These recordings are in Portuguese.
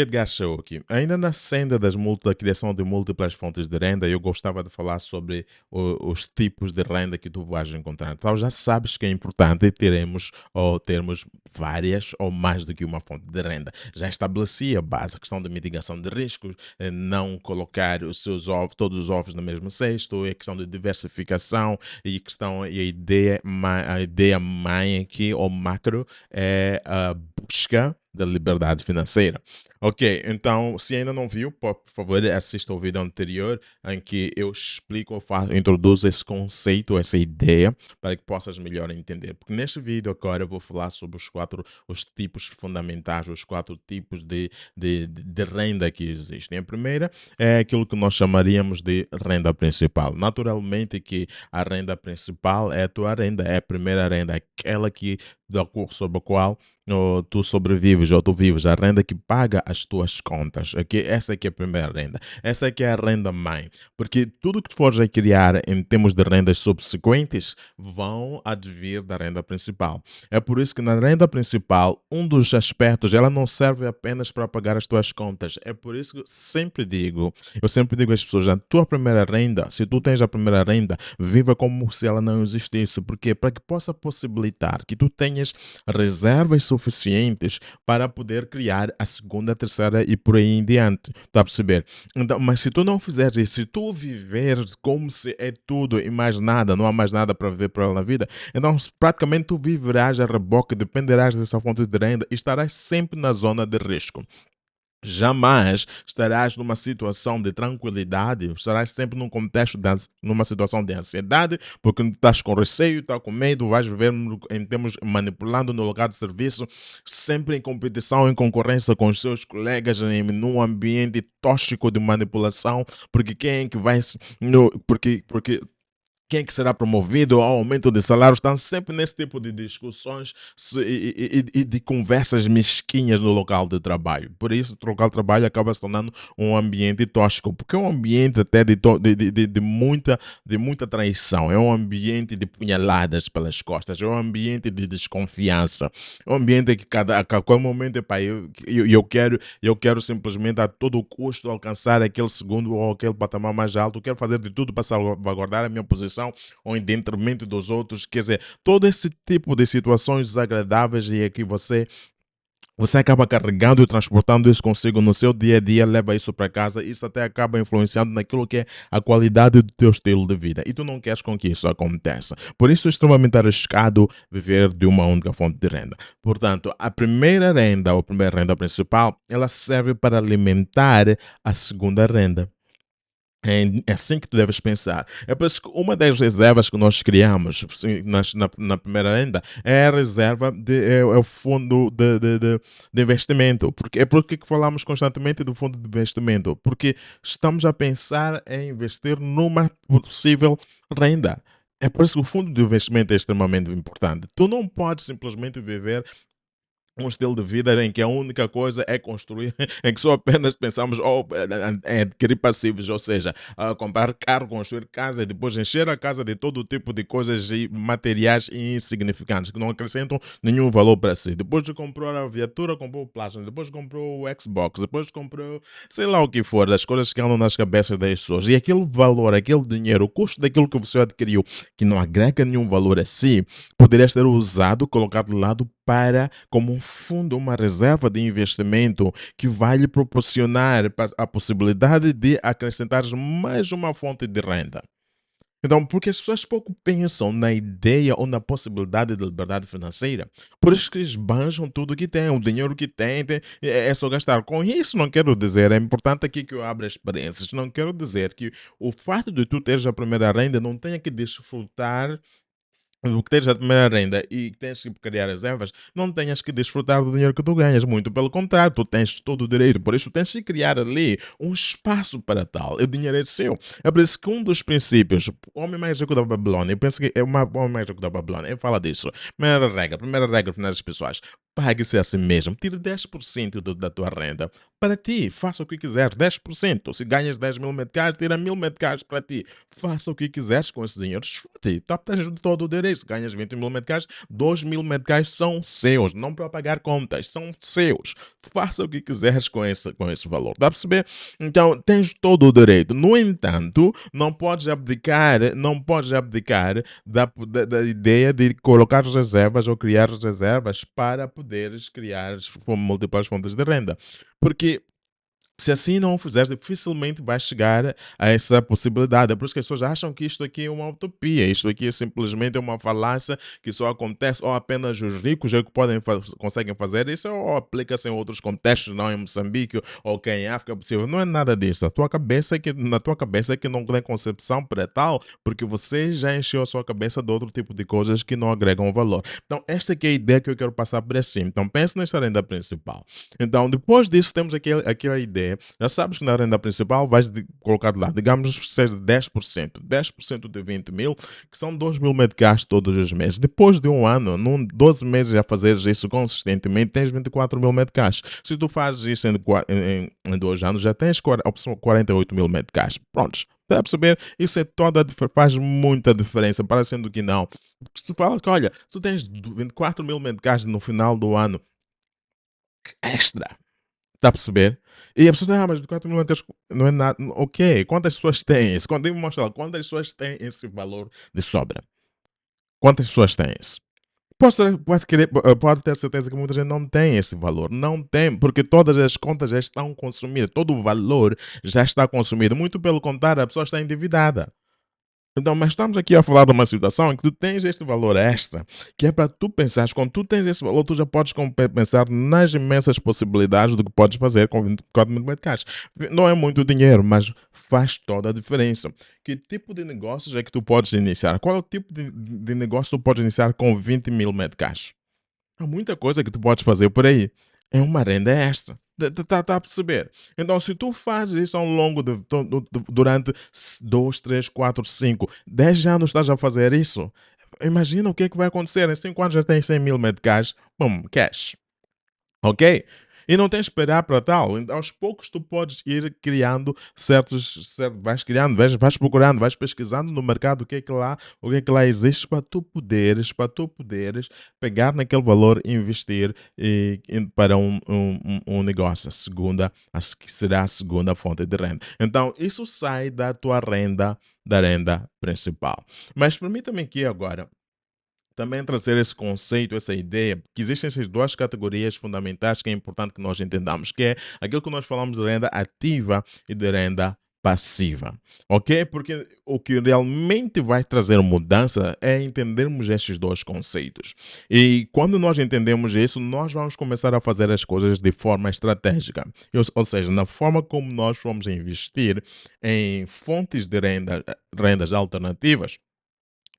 Edgar Shaoki, ainda na senda da criação de múltiplas fontes de renda, eu gostava de falar sobre os tipos de renda que tu vais encontrar. Então já sabes que é importante termos várias ou mais do que uma fonte de renda. Já estabeleci a base, a questão da mitigação de riscos, não colocar todos os ovos no mesmo cesto, a questão de diversificação e a ideia mãe aqui, ou macro, é a busca da liberdade financeira. Ok, então, se ainda não viu, por favor, assista ao vídeo anterior em que eu explico, introduzo esse conceito, essa ideia, para que possas melhor entender. Porque neste vídeo agora eu vou falar sobre os tipos fundamentais, os quatro tipos de renda que existem. A primeira é aquilo que nós chamaríamos de renda principal. Naturalmente que a renda principal é a tua renda, é a primeira renda, aquela sobre a qual tu sobrevives ou tu vives, a renda que paga as tuas contas. Okay? Essa aqui é a primeira renda. Essa aqui é a renda mãe. Porque tudo que tu fores a criar em termos de rendas subsequentes vão advir da renda principal. É por isso que na renda principal, um dos aspectos, ela não serve apenas para pagar as tuas contas. É por isso que eu sempre digo às pessoas, a tua primeira renda, se tu tens a primeira renda, viva como se ela não existisse. Porque para que possa possibilitar que tu tenhas reservas suficientes para poder criar a segunda, terceira e por aí em diante. Está a perceber? Então, mas se tu não fizeres isso, se tu viveres como se é tudo e mais nada, não há mais nada para viver para ela na vida, então praticamente tu viverás a reboque, dependerás dessa fonte de renda e estarás sempre na zona de risco. Jamais estarás numa situação de tranquilidade, estarás sempre num contexto, numa situação de ansiedade, porque estás com receio, estás com medo, vais viver em termos manipulando no lugar de serviço, sempre em competição, em concorrência com os seus colegas, num ambiente tóxico de manipulação, porque quem é que vai, porque quem é que será promovido ao aumento de salários, estão sempre nesse tipo de discussões e de conversas mesquinhas no local de trabalho. Por isso, o local de trabalho acaba se tornando um ambiente tóxico, porque é um ambiente até de muita traição, é um ambiente de punhaladas pelas costas, é um ambiente de desconfiança, é um ambiente que a qualquer momento, epá, eu quero simplesmente a todo custo alcançar aquele segundo ou aquele patamar mais alto, eu quero fazer de tudo para salvaguardar a minha posição ou em detrimento dos outros, quer dizer, todo esse tipo de situações desagradáveis e é que você acaba carregando e transportando isso consigo no seu dia a dia, leva isso para casa, isso até acaba influenciando naquilo que é a qualidade do teu estilo de vida. E tu não queres com que isso aconteça. Por isso é extremamente arriscado viver de uma única fonte de renda. Portanto, a primeira renda, ou a primeira renda principal, ela serve para alimentar a segunda renda. É assim que tu deves pensar. É por isso que uma das reservas que nós criamos na primeira renda é a reserva, é o fundo de investimento. É porque que falamos constantemente do fundo de investimento? Porque estamos a pensar em investir numa possível renda. É por isso que o fundo de investimento é extremamente importante. Tu não podes simplesmente viver um estilo de vida em que a única coisa é construir, em que só apenas pensamos em adquirir passivos, ou seja, comprar carro, construir casa e depois encher a casa de todo tipo de coisas e materiais insignificantes que não acrescentam nenhum valor para si. Depois de comprar a viatura, comprou o plasma, depois comprou o Xbox, depois comprou sei lá o que for, as coisas que andam nas cabeças das pessoas. E aquele valor, aquele dinheiro, o custo daquilo que você adquiriu, que não agrega nenhum valor a si, poderia ser usado, colocado de lado para como um fundo, uma reserva de investimento que vai lhe proporcionar a possibilidade de acrescentar mais uma fonte de renda. Então, porque as pessoas pouco pensam na ideia ou na possibilidade de liberdade financeira, por isso que esbanjam tudo que têm, o dinheiro que têm, é só gastar. Com isso, não quero dizer, é importante aqui que eu abra experiências, não quero dizer que o fato de tu teres a primeira renda não tenha que desfrutar o que tens a primeira renda e tens que criar reservas, não tenhas que desfrutar do dinheiro que tu ganhas. Muito pelo contrário, tu tens todo o direito. Por isso, tens que criar ali um espaço para tal. O dinheiro é seu. É por isso que um dos princípios, o homem mais rico da Babilônia, eu penso que é o homem mais rico da Babilônia, ele fala disso. Primeira regra, finanças pessoais. Pague-se a si mesmo. Tire 10% da tua renda para ti. Faça o que quiseres. 10%. Se ganhas 10.000 meticais, tira 1.000 meticais para ti. Faça o que quiseres com esse dinheiro. Desfrute. Tu tens todo o direito. Se ganhas 20.000 meticais, 2.000 meticais são seus. Não para pagar contas. São seus. Faça o que quiseres com esse valor. Dá para perceber? Então, tens todo o direito. No entanto, não podes abdicar da ideia de colocar reservas ou criar reservas para poderes criar múltiplas fontes de renda. Porque se assim não o fizeres, dificilmente vais chegar a essa possibilidade. É por isso que as pessoas acham que isto aqui é uma utopia, isto aqui é simplesmente uma falácia que só acontece ou apenas os ricos é que conseguem fazer isso, ou aplica-se em outros contextos, não em Moçambique ou que em África é possível. Não é nada disso. Na tua cabeça é que não tem concepção para tal, porque você já encheu a sua cabeça de outro tipo de coisas que não agregam valor. Então, esta aqui é a ideia que eu quero passar por cima. Então, pense nesta renda principal. Então, depois disso, temos aquela ideia. Já sabes que na renda principal vais colocar lá, digamos que seja 10%. 10% de 20.000, que são 2.000 meticais todos os meses. Depois de um ano, 12 meses a fazeres isso consistentemente, tens 24.000 meticais. Se tu fazes isso em 2 anos, já tens 48.000 meticais. Prontos. Dá a perceber? Isso faz muita diferença, parecendo que não. Se tu falas que, olha, se tu tens 24.000 meticais no final do ano, extra. Está a perceber? E a pessoa diz, mas 4.000 meticais não é nada. Ok, quantas pessoas têm isso? Quando eu mostro lá, quantas pessoas têm esse valor de sobra? Quantas pessoas têm isso? Pode ter certeza que muita gente não tem esse valor. Não tem, porque todas as contas já estão consumidas. Todo o valor já está consumido. Muito pelo contrário, a pessoa está endividada. Então, mas estamos aqui a falar de uma situação em que tu tens este valor extra, que é para tu pensares, quando tu tens esse valor, tu já podes pensar nas imensas possibilidades do que podes fazer com 24 mil meticais. Não é muito dinheiro, mas faz toda a diferença. Que tipo de negócios é que tu podes iniciar? Qual é o tipo de negócio que tu podes iniciar com 20.000 meticais? Há muita coisa que tu podes fazer por aí. É uma renda extra. Tá a perceber? Então, se tu fazes isso ao longo durante 2, 3, 4, 5, 10 anos estás a fazer isso, imagina o que é que vai acontecer. Em 5 anos já tens 100.000 meticais, bum, cash. Ok? E não tens de esperar para tal. Então, aos poucos tu podes ir criando vais criando, vais procurando, vais pesquisando no mercado o que é que lá existe para tu poderes pegar naquele valor e investir para um negócio, que será a segunda fonte de renda. Então, isso sai da renda principal. Mas permita-me aqui agora também trazer esse conceito, essa ideia, que existem essas duas categorias fundamentais que é importante que nós entendamos, que é aquilo que nós falamos de renda ativa e de renda passiva, ok? Porque o que realmente vai trazer mudança é entendermos esses dois conceitos. E quando nós entendemos isso, nós vamos começar a fazer as coisas de forma estratégica. Ou seja, na forma como nós vamos investir em fontes de rendas alternativas,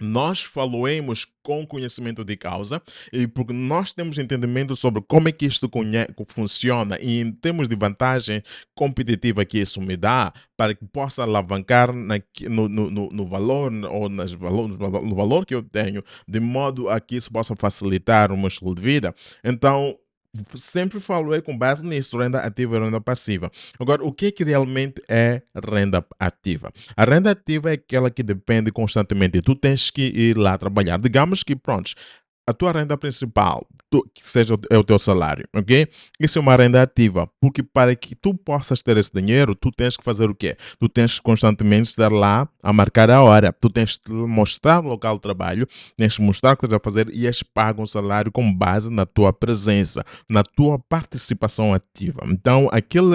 nós faloemos com conhecimento de causa e porque nós temos entendimento sobre como é que isto funciona e em termos de vantagem competitiva que isso me dá para que possa alavancar no valor ou no valor que eu tenho, de modo a que isso possa facilitar o meu estilo de vida. Então, sempre falei com base nisso, renda ativa e renda passiva. Agora, o que realmente é renda ativa? A renda ativa é aquela que depende constantemente. Tu tens que ir lá trabalhar. Digamos que, pronto, a tua renda principal, que seja o teu salário, ok? Isso é uma renda ativa, porque para que tu possas ter esse dinheiro, tu tens que fazer o quê? Tu tens que constantemente estar lá a marcar a hora, tu tens que mostrar o local de trabalho, tens que mostrar o que estás a fazer e és pago um salário com base na tua presença, na tua participação ativa. Então,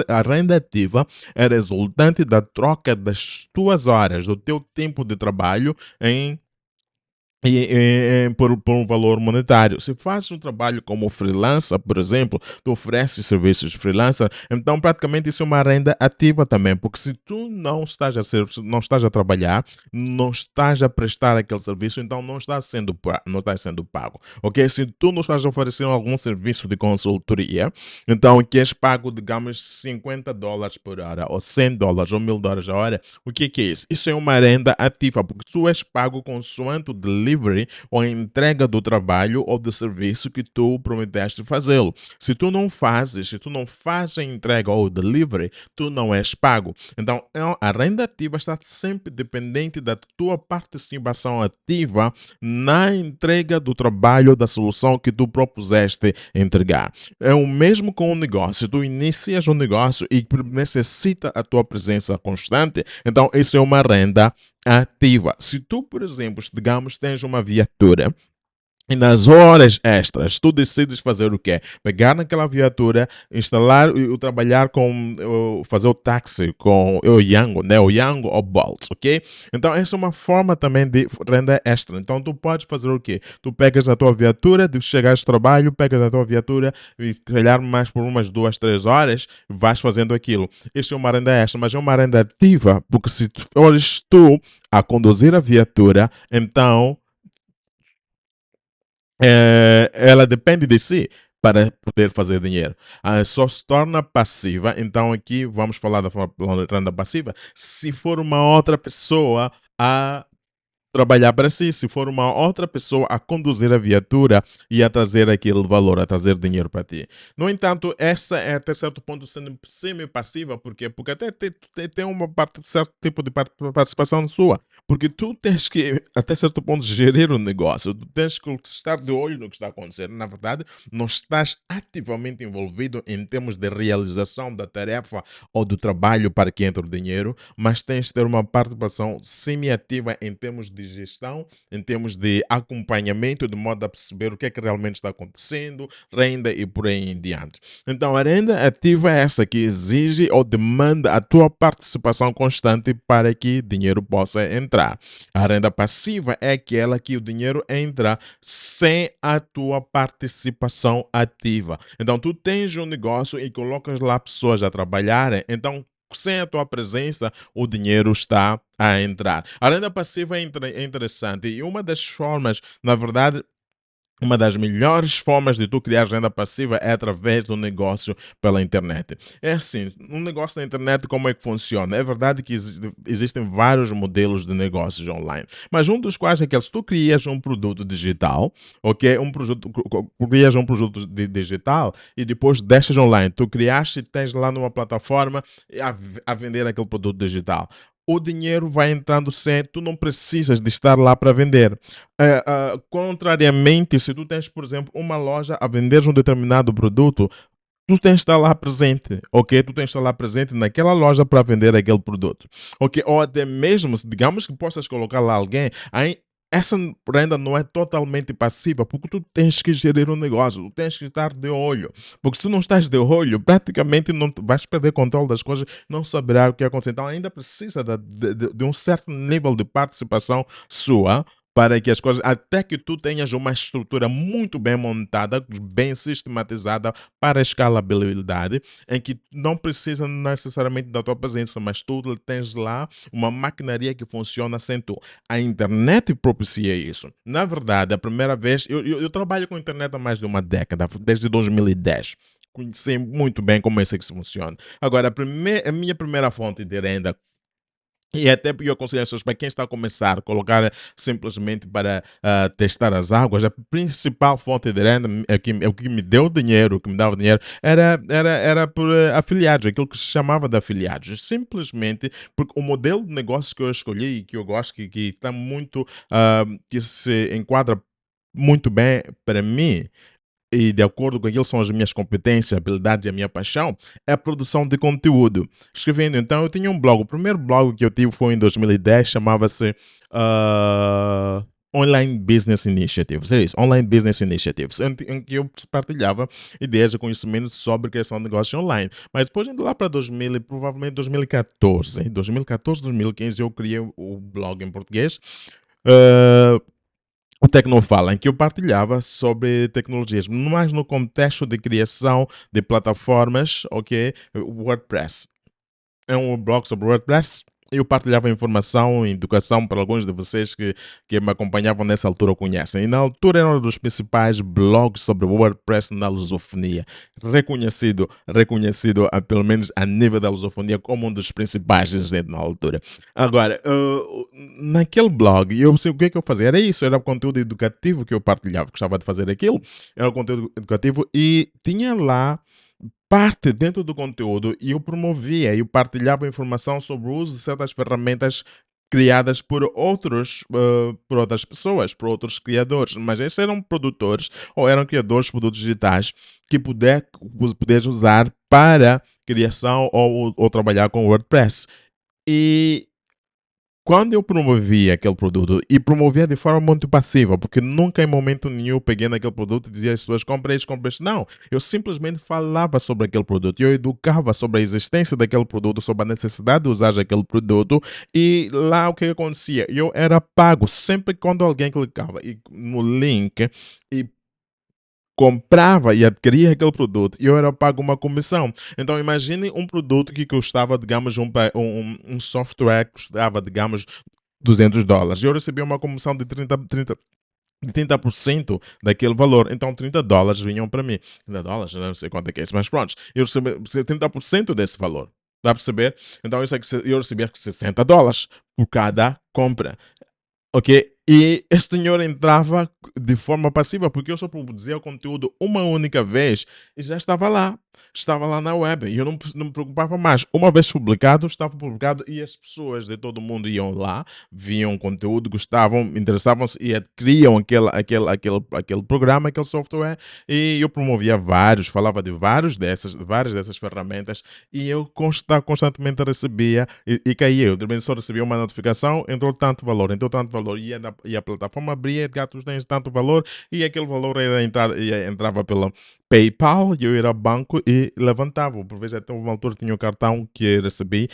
a renda ativa é resultante da troca das tuas horas, do teu tempo de trabalho por um valor monetário. Se fazes um trabalho como freelancer, por exemplo, tu ofereces serviços de freelancer, então praticamente isso é uma renda ativa também, porque se tu não estás a trabalhar, não estás a prestar aquele serviço, então não estás sendo pago, ok? Se tu não estás a oferecer algum serviço de consultoria, então que és pago, digamos, $50 por hora, ou $100, ou $1.000 a hora, o que é isso? Isso é uma renda ativa, porque tu és pago consoante o delivery delivery ou a entrega do trabalho ou do serviço que tu prometeste fazê-lo. Se tu não fazes a entrega ou o delivery, tu não és pago. Então, a renda ativa está sempre dependente da tua participação ativa na entrega do trabalho, da solução que tu propuseste entregar. É o mesmo com o negócio. Tu inicias um negócio e necessita a tua presença constante, então isso é uma renda ativa. Se tu, por exemplo, digamos, tens uma viatura e nas horas extras, tu decides fazer o quê? Pegar naquela viatura, instalar e trabalhar com, fazer o táxi com o Yango, né? O Yango ou Bolt, ok? Então, essa é uma forma também de renda extra. Então, tu podes fazer o quê? Tu pegas a tua viatura, de chegares ao trabalho, pegas a tua viatura e, se calhar, mais por umas 2, 3 horas, vais fazendo aquilo. Isto é uma renda extra, mas é uma renda ativa, porque se fores tu a conduzir a viatura, então ela depende de si para poder fazer dinheiro. Só se torna passiva. Então, aqui vamos falar da renda passiva. Se for uma outra pessoa a trabalhar para si, se for uma outra pessoa a conduzir a viatura e a trazer aquele valor, a trazer dinheiro para ti. No entanto, essa é até certo ponto semi-passiva, porque até tem uma parte, certo tipo de participação sua, porque tu tens que, até certo ponto, gerir o negócio, tu tens que estar de olho no que está acontecendo. Na verdade, não estás ativamente envolvido em termos de realização da tarefa ou do trabalho para que entre o dinheiro, mas tens de ter uma participação semi-ativa em termos de gestão, em termos de acompanhamento, de modo a perceber o que é que realmente está acontecendo, renda e por aí em diante. Então, a renda ativa é essa que exige ou demanda a tua participação constante para que dinheiro possa entrar. A renda passiva é aquela que o dinheiro entra sem a tua participação ativa. Então, tu tens um negócio e colocas lá pessoas a trabalharem, então sem a tua presença, o dinheiro está a entrar. A renda passiva é interessante e uma das formas, na verdade, uma das melhores formas de tu criar renda passiva é através do negócio pela internet. É assim, um negócio na internet, como é que funciona? É verdade que existem vários modelos de negócios online, mas um dos quais é que se tu crias um produto digital, ok? Crias um produto digital e depois deixas online. Tu criaste e tens lá numa plataforma a vender aquele produto digital. O dinheiro vai entrando sem, tu não precisas de estar lá para vender. Contrariamente, se tu tens, por exemplo, uma loja a vender um determinado produto, tu tens de estar lá presente, ok? Tu tens de estar lá presente naquela loja para vender aquele produto, ok? Ou até mesmo, digamos que possas colocar lá alguém, aí essa renda não é totalmente passiva, porque tu tens que gerir o negócio, tu tens que estar de olho, porque se tu não estás de olho, praticamente não vais perder controle das coisas, não saberá o que acontece. Então ainda precisa de um certo nível de participação sua, para que as coisas, até que tu tenhas uma estrutura muito bem montada, bem sistematizada para a escalabilidade, em que não precisa necessariamente da tua presença, mas tu tens lá uma maquinaria que funciona sem tu. A internet propicia isso. Na verdade, a primeira vez, eu trabalho com a internet há mais de uma década, desde 2010. Conheci muito bem como é isso que funciona. Agora, a minha primeira fonte de renda, e até porque eu aconselho as pessoas, para quem está a começar, colocar simplesmente para testar as águas, a principal fonte de renda, o que me deu dinheiro, o que me dava dinheiro, era por afiliados, aquilo que se chamava de afiliados. Simplesmente porque o modelo de negócio que eu escolhi e que eu gosto, que está muito, que se enquadra muito bem para mim, e de acordo com aquilo que são as minhas competências, habilidades e a minha paixão, é a produção de conteúdo. Escrevendo, então, eu tinha um blog. O primeiro blog que eu tive foi em 2010, chamava-se Online Business Initiatives. É isso, Online Business Initiatives, em que eu partilhava ideias e conhecimentos sobre criação de negócios online. Mas depois, indo lá para 2000, provavelmente 2014, 2015, eu criei o blog em português. ah, o Tecnofala, em que eu partilhava sobre tecnologias, mais no contexto de criação de plataformas, ok? WordPress. É um blog sobre WordPress. Eu partilhava informação e educação para alguns de vocês que me acompanhavam nessa altura conhecem. E na altura era um dos principais blogs sobre WordPress na lusofonia. Reconhecido pelo menos a nível da lusofonia como um dos principais existentes na altura. Agora, naquele blog, eu sei o que é que eu fazia. Era isso, era o conteúdo educativo que eu partilhava. Gostava de fazer aquilo. Era o conteúdo educativo e tinha lá parte dentro do conteúdo e eu promovia, eu partilhava informação sobre o uso de certas ferramentas criadas por outras pessoas, por outros criadores, mas esses eram produtores ou eram criadores de produtos digitais que poderes usar para criação ou trabalhar com WordPress. E quando eu promovia aquele produto, e promovia de forma muito passiva, porque nunca em momento nenhum peguei naquele produto e dizia às pessoas compra isso, compra isso. Não, eu simplesmente falava sobre aquele produto, eu educava sobre a existência daquele produto, sobre a necessidade de usar aquele produto, e lá o que acontecia? Eu era pago sempre quando alguém clicava no link e comprava e adquiria aquele produto e eu era pago uma comissão. Então imagine um produto que custava, digamos, um software que custava, digamos, US$ 200. Eu recebia uma comissão de 30% daquele valor. Então US$ 30 vinham para mim. US$ 30, eu não sei quanto é que é isso, mas pronto, eu recebia 30% desse valor. Dá para perceber? Então isso é que eu recebia US$ 60 por cada compra. Ok? E este senhor entrava de forma passiva, porque eu só produzia o conteúdo uma única vez e já estava lá. Estava lá na web e eu não me preocupava mais. Uma vez publicado, estava publicado e as pessoas de todo mundo iam lá, viam o conteúdo, gostavam, interessavam-se e adquiriam aquele programa, aquele software. E eu promovia vários, falava de várias dessas ferramentas e eu constantemente recebia e caía. Eu de repente só recebia uma notificação, entrou tanto valor, e a plataforma abria, gatos tens tanto valor, e aquele valor entrava pela PayPal, e eu ia ao banco e levantava. Por vezes, até uma altura tinha o cartão que recebi,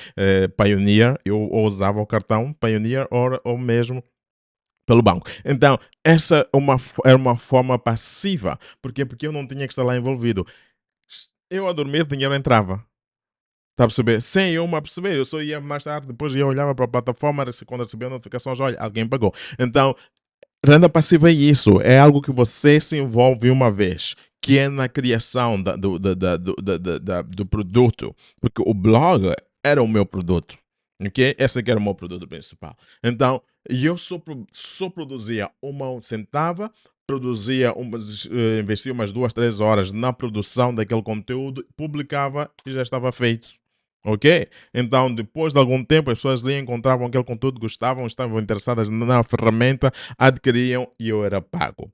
Pioneer, eu ou usava o cartão Pioneer ou mesmo pelo banco. Então, essa era uma forma passiva. Por quê? Porque eu não tinha que estar lá envolvido. Eu a dormir, o dinheiro entrava. Está a perceber? Sem eu me aperceber, eu só ia mais tarde, depois eu olhava para a plataforma, quando recebia notificações, olha, alguém pagou. Então, renda passiva é isso, é algo que você se envolve uma vez, que é na criação do produto, porque o blog era o meu produto, ok? Esse aqui era o meu produto principal. Então, eu só produzia uma centava, investia umas 2, 3 horas na produção daquele conteúdo, publicava e já estava feito. Ok? Então, depois de algum tempo, as pessoas ali encontravam aquele conteúdo, gostavam, estavam interessadas na ferramenta, adquiriam e eu era pago.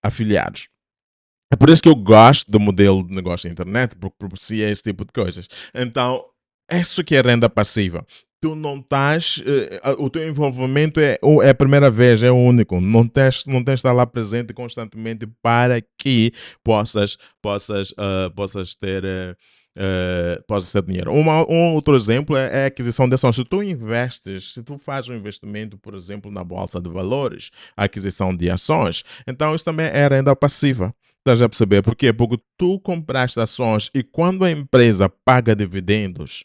Afiliados. É por isso que eu gosto do modelo de negócio da internet, porque propicia esse tipo de coisas. Então, isso que é renda passiva. Tu não estás, o teu envolvimento é a primeira vez, é o único. Não tens de estar lá presente constantemente para que possas ter dinheiro. Um outro exemplo é a aquisição de ações. Se tu fazes um investimento, por exemplo, na bolsa de valores, a aquisição de ações, então isso também é renda passiva. Estás a perceber? Por quê? Porque tu compraste ações e quando a empresa paga dividendos,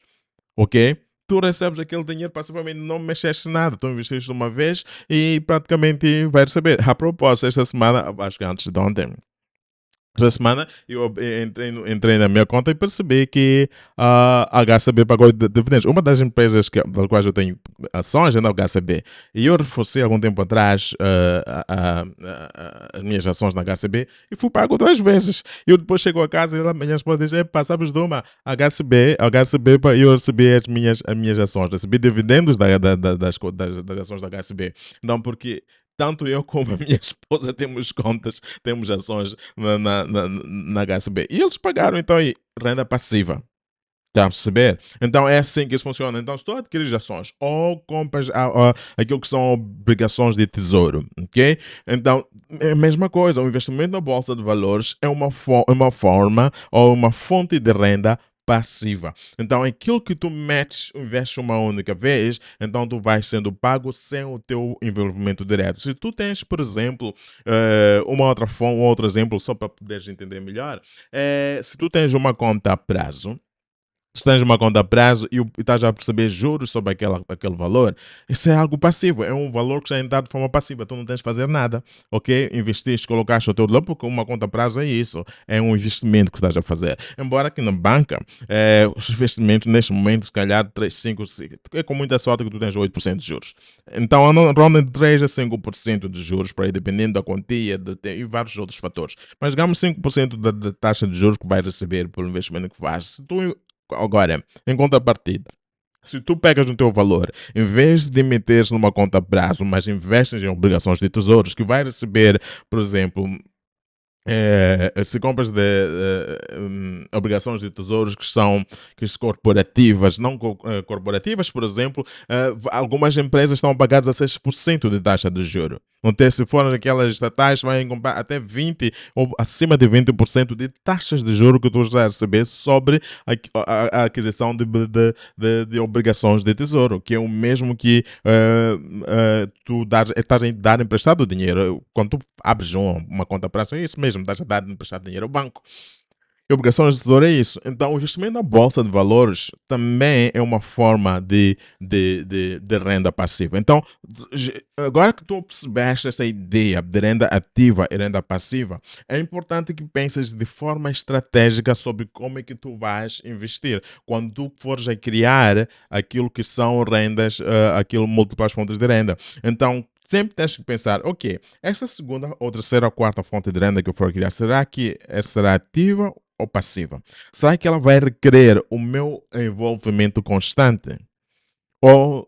ok? Tu recebes aquele dinheiro passivamente, não mexeste nada. Tu investiste uma vez e praticamente vai receber. A propósito, esta semana, acho que antes de ontem, esta semana eu entrei na minha conta e percebi que a HCB pagou dividendos. Uma das empresas das quais eu tenho ações é na HCB. E eu reforcei algum tempo atrás as minhas ações na HCB e fui pago 2 vezes. Eu depois chego a casa e a minha esposa diz: Epa, sabes de uma? HCB, eu recebi as minhas ações. Recebi dividendos das ações da HCB. Não, porque tanto eu como a minha esposa temos ações na HSB. E eles pagaram, então, aí, renda passiva. Está a perceber? Então é assim que isso funciona. Então, se tu adquires ações ou compras aquilo que são obrigações de tesouro, ok? Então, é a mesma coisa. O investimento na bolsa de valores é uma forma ou uma fonte de renda passiva. Então, aquilo que tu metes, investes uma única vez, então tu vais sendo pago sem o teu envolvimento direto. Se tu tens, por exemplo, uma outra fonte, um outro exemplo, só para poderes entender melhor, se tu tens uma conta a prazo, Se tens uma conta a prazo e estás a receber juros sobre aquele valor, isso é algo passivo, é um valor que já entra de forma passiva, tu não tens de fazer nada, ok? Investiste, colocaste o teu dinheiro, porque uma conta a prazo é isso, é um investimento que estás a fazer. Embora que na banca, os investimentos neste momento, se calhar 3, 5, é com muita sorte que tu tens 8% de juros. Então, ronda de 3 a 5% de juros, para aí, dependendo da quantia e vários outros fatores. Mas digamos 5% da taxa de juros que vai receber pelo investimento que faz. Se tu Agora, em contrapartida, se tu pegas no teu valor, em vez de meteres numa conta a prazo, mas investes em obrigações de tesouros, que vai receber, por exemplo, se compras obrigações de tesouros que são corporativas, não corporativas, por exemplo, algumas empresas estão a pagar 16% de taxa de juro. Então, se forem aquelas estatais, vai comprar até 20 ou acima de 20% de taxas de juro que tu vais receber sobre a aquisição de obrigações de tesouro, que é o mesmo que tu estás a dar emprestado dinheiro. Quando tu abres uma conta para é isso mesmo, estás a dar emprestado dinheiro ao banco. E obrigações de tesouro é isso. Então, o investimento na bolsa de valores também é uma forma de renda passiva. Então, agora que tu percebeste essa ideia de renda ativa e renda passiva, é importante que penses de forma estratégica sobre como é que tu vais investir. Quando tu fores a criar aquilo que são rendas, aquilo múltiplas fontes de renda. Então, sempre tens que pensar, ok, esta segunda ou terceira ou quarta fonte de renda que eu for criar, será que será ativa ou passiva? Será que ela vai requerer o meu envolvimento constante? Ou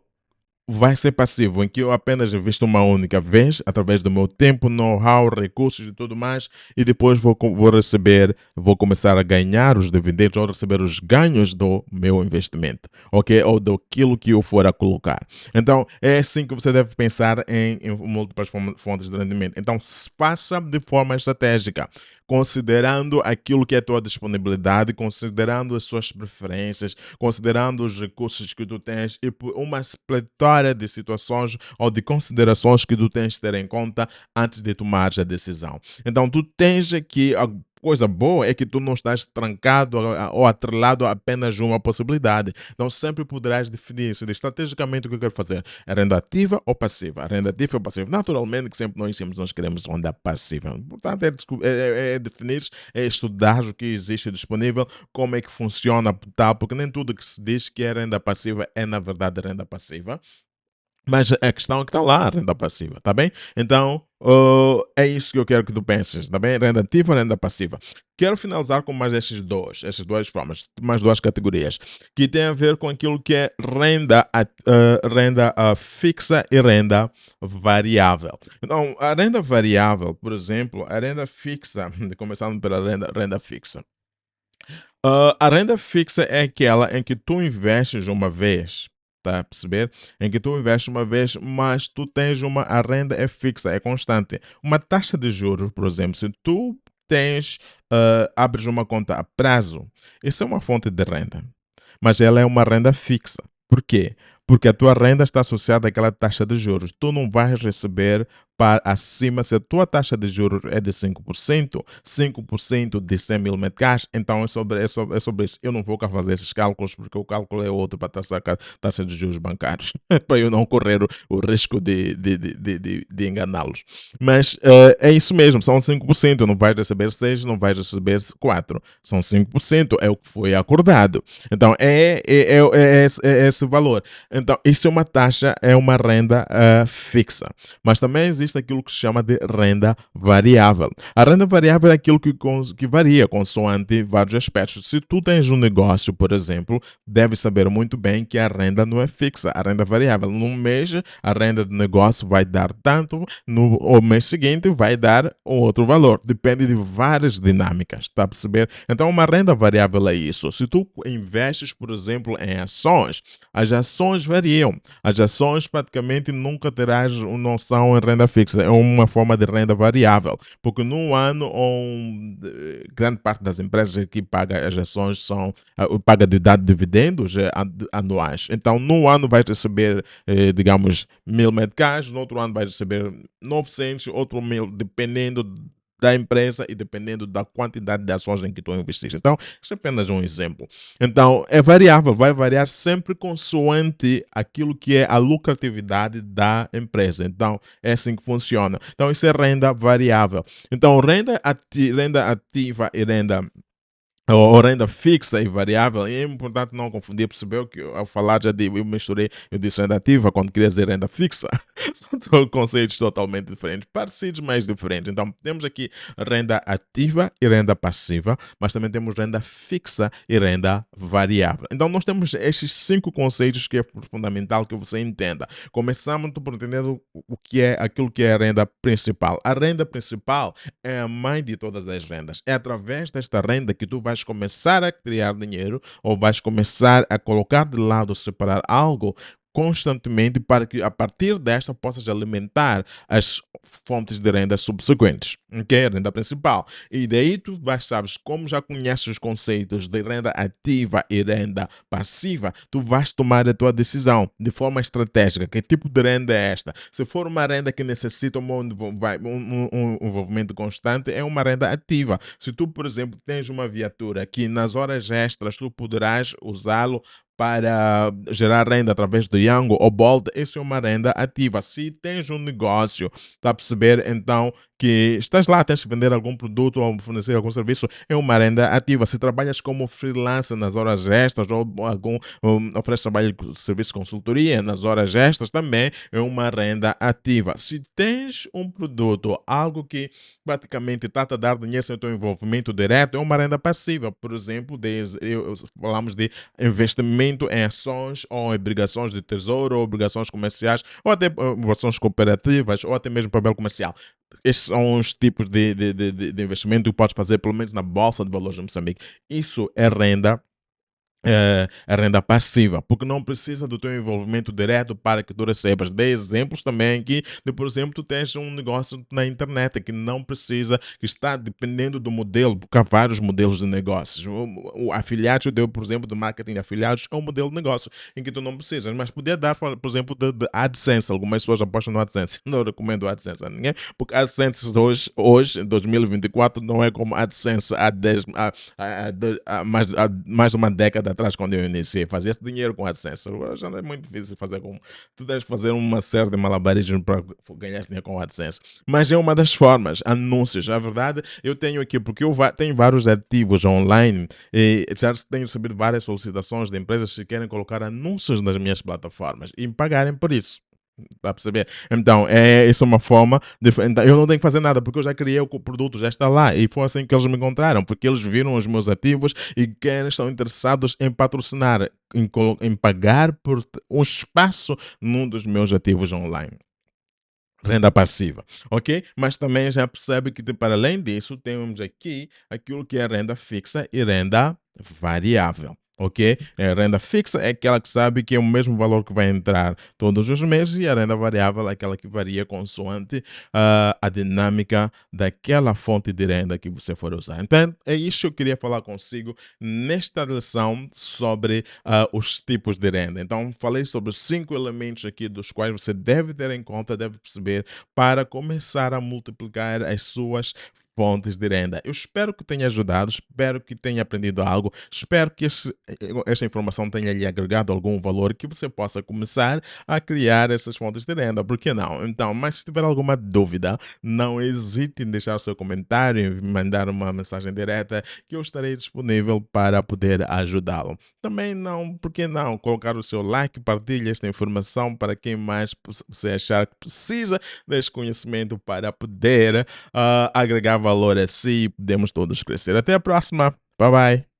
vai ser passivo, em que eu apenas invisto uma única vez, através do meu tempo, know-how, recursos e tudo mais, e depois vou receber, vou começar a ganhar os dividendos ou receber os ganhos do meu investimento, ok? Ou daquilo que eu for a colocar. Então, é assim que você deve pensar em múltiplas fontes de rendimento. Então, faça de forma estratégica, considerando aquilo que é a tua disponibilidade, considerando as suas preferências, considerando os recursos que tu tens e por uma pletora de situações ou de considerações que tu tens de ter em conta antes de tomar a decisão. Então, tu tens aqui a coisa boa é que tu não estás trancado ou atrelado a apenas uma possibilidade. Então, sempre poderás definir se estrategicamente o que eu quero fazer. É renda ativa ou passiva? A renda ativa ou passiva? Naturalmente que sempre nós queremos renda passiva. Portanto, é definir, é estudar o que existe disponível, como é que funciona, tal, porque nem tudo que se diz que é renda passiva é na verdade renda passiva. Mas a questão é que está lá, a renda passiva, tá bem? Então, é isso que eu quero que tu penses, tá bem? Renda ativa ou renda passiva. Quero finalizar com mais essas duas formas, mais duas categorias, que tem a ver com aquilo que é renda fixa e renda variável. Então, a renda variável, por exemplo, a renda fixa, começando pela renda fixa. A renda fixa é aquela em que tu investes uma vez, tá a perceber? Em que tu investes uma vez, mas tu tens a renda é fixa, é constante. Uma taxa de juros, por exemplo, se tu abres uma conta a prazo, isso é uma fonte de renda, mas ela é uma renda fixa. Por quê? Porque a tua renda está associada àquela taxa de juros. Tu não vais receber para acima, se a tua taxa de juros é de 5% de 100 mil meticais, então é sobre isso. Eu não vou cá fazer esses cálculos, porque o cálculo é outro para a taxa de juros bancários, para eu não correr o risco de enganá-los. Mas é isso mesmo, são 5%. Não vais receber 6, não vais receber 4. São 5%, é o que foi acordado. Então, é esse valor. Então, isso é uma taxa, é uma renda fixa. Mas também existe aquilo que se chama de renda variável. A renda variável é aquilo que varia consoante vários aspectos. Se tu tens um negócio, por exemplo, deve saber muito bem que a renda não é fixa, a renda variável. Num mês, a renda do negócio vai dar tanto, no mês seguinte vai dar um outro valor. Depende de várias dinâmicas, está a perceber? Então, uma renda variável é isso. Se tu investes, por exemplo, em ações, as ações variam. As ações praticamente nunca terás uma noção em renda fixa. É uma forma de renda variável. Porque num ano, grande parte das empresas que paga as ações paga de dar dividendos anuais. Então, num ano vais receber, digamos, 1000 meticais, no outro ano vais receber 900, outro 1000, dependendo da empresa e dependendo da quantidade de ações em que tu investiste. Então, isso é apenas um exemplo. Então, é variável, vai variar sempre consoante aquilo que é a lucratividade da empresa. Então, é assim que funciona. Então, isso é renda variável. Então, renda ativa e renda ou renda fixa e variável, e é importante não confundir, percebeu que ao falar eu misturei, eu disse renda ativa quando queria dizer renda fixa, são conceitos totalmente diferentes, parecidos, mas diferentes. Então temos aqui renda ativa e renda passiva, mas também temos renda fixa e renda variável. Então nós temos estes 5 conceitos que é fundamental que você entenda. Começamos por entender o que é aquilo que é a renda principal. A renda principal é a mãe de todas as rendas. É através desta renda que tu vais começar a criar dinheiro ou vais começar a colocar de lado, separar algo constantemente para que a partir desta possas alimentar as fontes de renda subsequentes, ok? A renda principal. E daí tu vais, sabes, como já conheces os conceitos de renda ativa e renda passiva, tu vais tomar a tua decisão de forma estratégica. Que tipo de renda é esta? Se for uma renda que necessita um envolvimento constante, é uma renda ativa. Se tu, por exemplo, tens uma viatura que nas horas extras tu poderás usá-lo para gerar renda através do Yango ou Bolt, isso é uma renda ativa. Se tens um negócio, está a perceber então que estás lá, tens que vender algum produto ou fornecer algum serviço, é uma renda ativa. Se trabalhas como freelancer nas horas extras ou oferece trabalho de serviço de consultoria nas horas extras, também é uma renda ativa. Se tens um produto, algo que praticamente trata de dar dinheiro sem o teu envolvimento direto, é uma renda passiva. Por exemplo, falamos de investimento em ações ou em obrigações de tesouro, ou obrigações comerciais, ou até obrigações cooperativas, ou até mesmo papel comercial. Estes são os tipos de investimento que podes fazer, pelo menos na Bolsa de Valores de Moçambique. Isso é renda a renda passiva, porque não precisa do teu envolvimento direto para que tu recebas. Dei exemplos também aqui de, por exemplo, tu tens um negócio na internet que não precisa, que está dependendo do modelo, porque há vários modelos de negócios. O afiliado deu, por exemplo, do marketing de afiliados, é um modelo de negócio em que tu não precisas, mas podia dar, por exemplo, de AdSense. Algumas pessoas apostam no AdSense. Não recomendo AdSense a ninguém, porque AdSense hoje em 2024, não é como AdSense há 10, há mais de uma década atrás, quando eu iniciei, fazia esse dinheiro com AdSense. Já não é muito difícil fazer com. Tu deves fazer uma série de malabarismos para ganhar dinheiro com AdSense. Mas é uma das formas, anúncios. A verdade, eu tenho aqui, porque eu tenho vários ativos online e já tenho recebido várias solicitações de empresas que querem colocar anúncios nas minhas plataformas e me pagarem por isso. Está a perceber? Então, isso é uma forma de. Então, eu não tenho que fazer nada, porque eu já criei o produto, já está lá. E foi assim que eles me encontraram, porque eles viram os meus ativos e querem, estão interessados em patrocinar, em pagar por um espaço num dos meus ativos online. Renda passiva, ok? Mas também já percebe que, para além disso, temos aqui aquilo que é renda fixa e renda variável. Ok? A renda fixa é aquela que sabe que é o mesmo valor que vai entrar todos os meses, e a renda variável é aquela que varia consoante a dinâmica daquela fonte de renda que você for usar. Então, é isso que eu queria falar consigo nesta lição sobre os tipos de renda. Então, falei sobre 5 elementos aqui dos quais você deve ter em conta, deve perceber para começar a multiplicar as suas fontes de renda. Eu espero que tenha ajudado, espero que tenha aprendido algo, espero que esta informação tenha lhe agregado algum valor, que você possa começar a criar essas fontes de renda. Por que não? Então, mas se tiver alguma dúvida, não hesite em deixar o seu comentário, em mandar uma mensagem direta, que eu estarei disponível para poder ajudá-lo. Também não, por que não, colocar o seu like, partilhe esta informação para quem mais você achar que precisa deste conhecimento para poder agregar valor a si e podemos todos crescer. Até a próxima. Bye bye.